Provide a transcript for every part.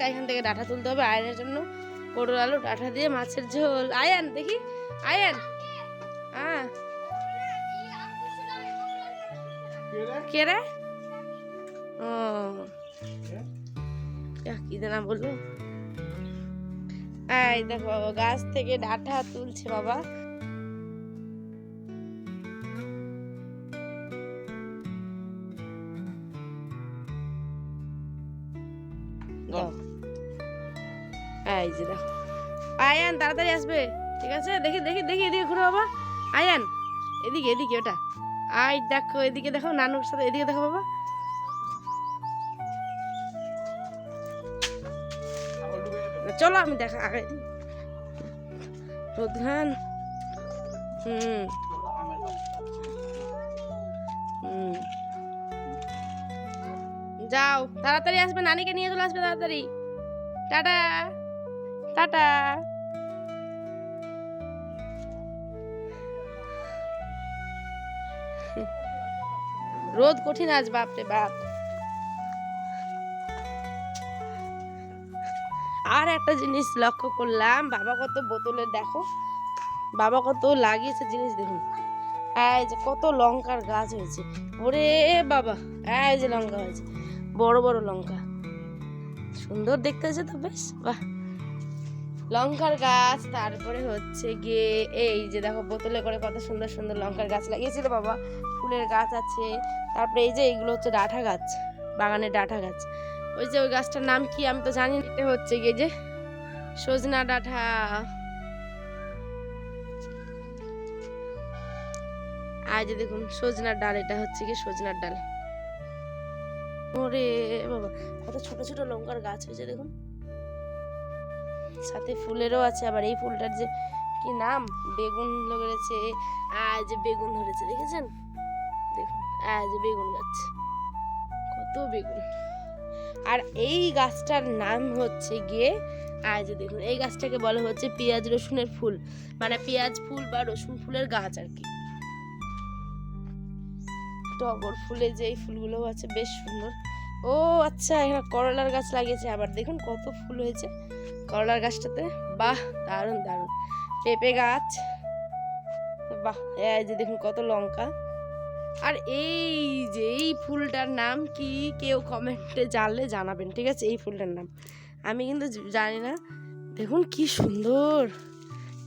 টাটকা এখান থেকে ডাঁটা তুলতে হবে আয়নের জন্য। পটল আলু ডাঁটা দিয়ে মাছের ঝোল। আয়ান দেখি, আয়ান হ্যাঁ কে রে? ও কি না বলবো। এই দেখো গাছ থেকে ডাঁটা তুলছে বাবা। এই যে দেখো আয়ান তাড়াতাড়ি আসবে, ঠিক আছে? দেখি দেখি দেখি এদিকে ঘুরো বাবা। আয়ান এদিকে এদিকে ওটা। আই দেখো এদিকে দেখো, নানুর সাথে এদিকে দেখো বাবা। চলো আমি দেখা আগে প্রধান। হুম হুম যাও তাড়াতাড়ি আসবে, নানিকে নিয়ে চলে আসবে তাড়াতাড়ি। Tata tata. রোদ কঠিন আজ বাপরে বাপ। আর একটা জিনিস লক্ষ্য করলাম, বাবা কত বোতলে দেখো, বাবা কত লাগিয়েছে জিনিস দেখুন। এই যে কত লঙ্কার গাছ হয়েছে, ওরে বাবা। এই যে লঙ্কা হয়েছে, বড় বড় লঙ্কা, সুন্দর দেখতে হয়েছে তো বেশ। বাহ, লঙ্কার গাছ। তারপরে হচ্ছে গিয়ে এই যে দেখো বোতলে করে কত সুন্দর সুন্দর লঙ্কার গাছ লাগিয়েছিল বাবা। ফুলের গাছ আছে। তারপরে এই যে এইগুলো হচ্ছে ডাঁটা গাছ, বাগানের ডাঁটা গাছ। ওই যে ওই গাছটার নাম কি আমি তো জানি না। এটা হচ্ছে গিয়ে যে সজনা ডাঁটা। আর যে দেখুন সজনার ডাল, এটা হচ্ছে কি সজনার ডাল। ওরে বাবা কত ছোট ছোট লঙ্কার গাছ হয়েছে দেখুন, সাথে ফুলেরও আছে। আবার এই ফুলটার যে কি নাম, বেগুন ধরেছে। আর যে বেগুন ধরেছে দেখেছেন, দেখুন আর যে বেগুন গাছ, কত বেগুন। আর এই গাছটার নাম হচ্ছে গিয়ে, আর যে দেখুন এই গাছটাকে বলা হচ্ছে পেঁয়াজ রসুনের ফুল, মানে পেঁয়াজ ফুল বা রসুন ফুলের গাছ আর কি। টগর ফুলে যে এই ফুলগুলো আছে বেশ সুন্দর। ও আচ্ছা, এখানে করলার গাছ লাগিয়েছে। আবার দেখুন কত ফুল হয়েছে করলার গাছটাতে। বাহ দারুণ দারুণ। পেঁপে গাছ, বাহ। এই যে দেখুন কত লঙ্কা। আর এই যে এই ফুলটার নাম কি, কেউ কমেন্টে জানলে জানাবেন, ঠিক আছে? এই ফুলটার নাম আমি কিন্তু জানি না। দেখুন কি সুন্দর,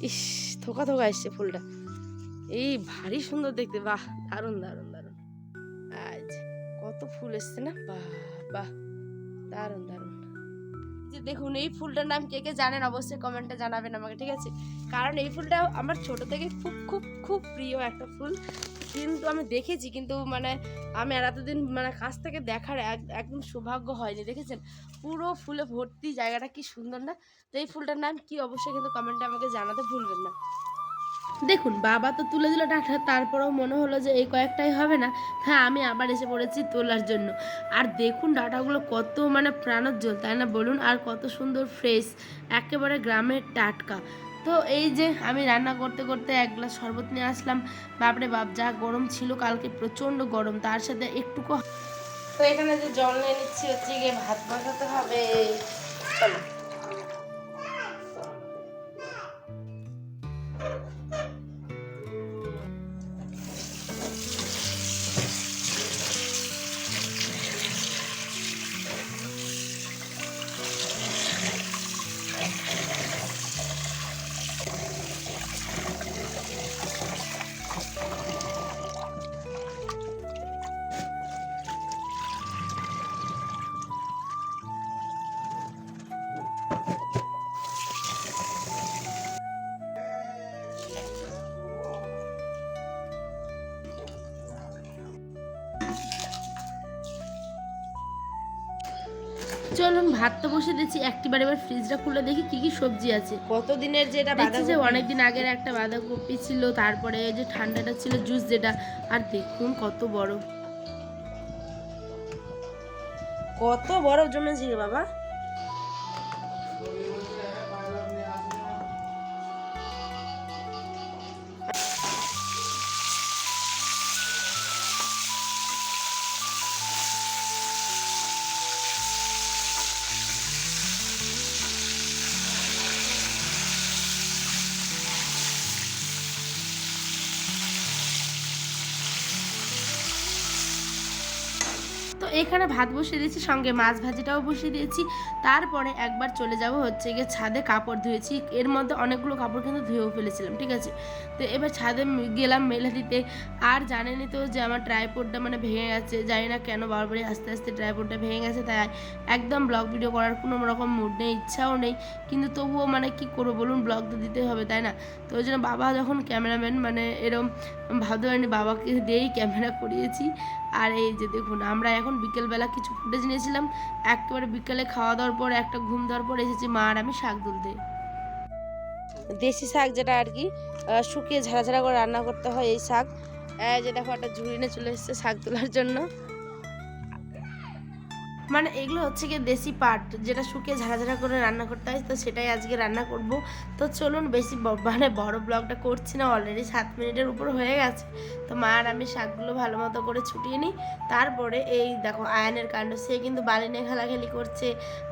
ইস থোকা থোকা এসছে ফুলটা, এই ভারী সুন্দর দেখতে। বাহ দারুণ দারুণ দারুণ। আজ কত ফুল এসছে না, বাহ বাহ দারুণ দারুণ। যে দেখুন এই ফুলটার নাম কে কে জানেন অবশ্যই কমেন্টে জানাবেন আমাকে, ঠিক আছে? কারণ এই ফুলটা আমার ছোট থেকে খুব খুব খুব প্রিয় একটা ফুল। কিন্তু আমি দেখেছি, কিন্তু মানে আমি আর এতদিন মানে কাছ থেকে দেখার একদম সৌভাগ্য হয়নি। দেখেছেন পুরো ফুলে ভর্তি, জায়গাটা কি সুন্দর না? তো এই ফুলটার নাম কি অবশ্যই কিন্তু কমেন্টে আমাকে জানাতে ভুলবেন না। দেখুন বাবা তো তুলে দিল ডাঁটা, তারপরেও মনে হলো যে এই কয়েকটাই হবে না। হ্যাঁ আমি আবার এসে পড়েছি তোলার জন্য। আর দেখুন ডাঁটাগুলো কত মানে প্রাণোজ্জ্বল, তাই না বলুন? আর কত সুন্দর ফ্রেশ, একেবারে গ্রামের টাটকা। তো এই যে আমি রান্না করতে করতে এক গ্লাস শরবত নিয়ে আসলাম। বাপরে বাপ যা গরম ছিল কালকে, প্রচণ্ড গরম, তার সাথে একটুকু। তো এখানে যে জল নিয়ে নিচ্ছি হচ্ছে গিয়ে ভাত বসাতে হবে। চলো। চলুন ভাত তো বসে দিচ্ছি, একটিবার এবার ফ্রিজটা খুলে দেখি কি কি সবজি আছে। কতদিনের যেটা দেখছি যে অনেকদিন আগের একটা বাঁধাকপি ছিল, তারপরে যে ঠান্ডাটা ছিল জুস যেটা। আর দেখুন কত বরফ, কত বরফ জমেছে বাবা। এখানে ভাত বসিয়ে দিয়েছি, সঙ্গে মাছ ভাজিটাও বসিয়ে দিয়েছি। তারপরে একবার চলে যাব হচ্ছে গিয়ে ছাদে, কাপড় ধুয়েছি, এর মধ্যে অনেকগুলো কাপড় কিন্তু ধুয়েও ফেলেছিলাম, ঠিক আছে। তো এবার ছাদে গেলাম মেলে দিতে। আর জানেনই তো যে আমার ট্রাইপডটা মানে ভেঙে গেছে, জানি না কেন বারবারই আস্তে আস্তে ট্রাইপডটা ভেঙে গেছে, তাই একদম ব্লগ ভিডিও করার কোনো রকম মুড নেই, ইচ্ছাও নেই, কিন্তু তবুও মানে কি করবো বলুন, ব্লগ তো দিতে হবে তাই না। তো ওই জন্য বাবা যখন ক্যামেরাম্যান মানে এরম ভাবতে পারিনি, বাবাকে দিয়েই ক্যামেরা করিয়েছি। আর এই যে দেখুন, আমরা এখন বিকেলবেলা কিছু ফুটেজ নিয়েছিলাম, একেবারে বিকেলে খাওয়া দাওয়ার পর একটা ঘুম দেওয়ার পর এসেছি মা আর আমি শাক তুলতে। দেশি শাক যেটা আর কি শুকিয়ে ঝাড়া ঝাড়া করে রান্না করতে হয়, এই শাক। যে দেখো একটা ঝুড়ি নিয়ে চলে এসেছে শাক তোলার জন্য। মানে এগুলো হচ্ছে গিয়ে দেশি পাট, যেটা শুকিয়ে ঝাড়া করে রান্না করতে হয়, তো সেটাই আজকে রান্না করব। তো চলুন, বেশি মানে বড় ব্লগটা করছি না, অলরেডি 7 মিনিটের উপর হয়ে গেছে। তো মা আর আমি শাকগুলো ভালো মতো করে ছুটিয়ে নিই। তারপরে এই দেখো আয়নের কাণ্ড, সে কিন্তু বালি নিয়ে খেলাখেলি করছে,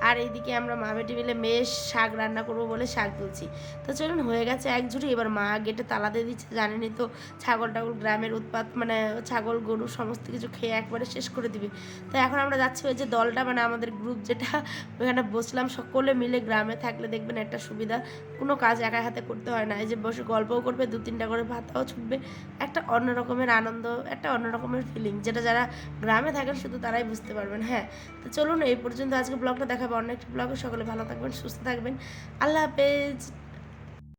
আর এইদিকে আমরা মা বেটি মিলে বেশ শাক রান্না করবো বলে শাক তুলছি। তো চলুন, হয়ে গেছে এক ঝুড়ি। এবার মা গেটে তালা দিয়ে দিচ্ছে, জানেনই তো ছাগল টাগল গ্রামের উৎপাত, মানে ছাগল গরু সমস্ত কিছু খেয়ে একবারে শেষ করে দিবে। তো এখন আমরা যাচ্ছি ওই যে দলটা, মানে আমাদের গ্রুপ যেটা, ওখানে বসলাম সকলে মিলে। গ্রামে থাকলে দেখবেন একটা সুবিধা, কোনো কাজ একা হাতে করতে হয় না, এই যে বসে গল্পও করবে, 2-3টা করে ভাতাও ছুটবে, একটা অন্য রকমের আনন্দ, একটা অন্য রকমের ফিলিং, যেটা যারা গ্রামে থাকেন শুধু তারাই বুঝতে পারবেন। হ্যাঁ, তো চলুন এই পর্যন্ত আজকে ব্লগটা দেখাবো, অন্য একটা ব্লগে। সকলে ভালো থাকবেন, সুস্থ থাকবেন, আল্লাহ হাফেজ।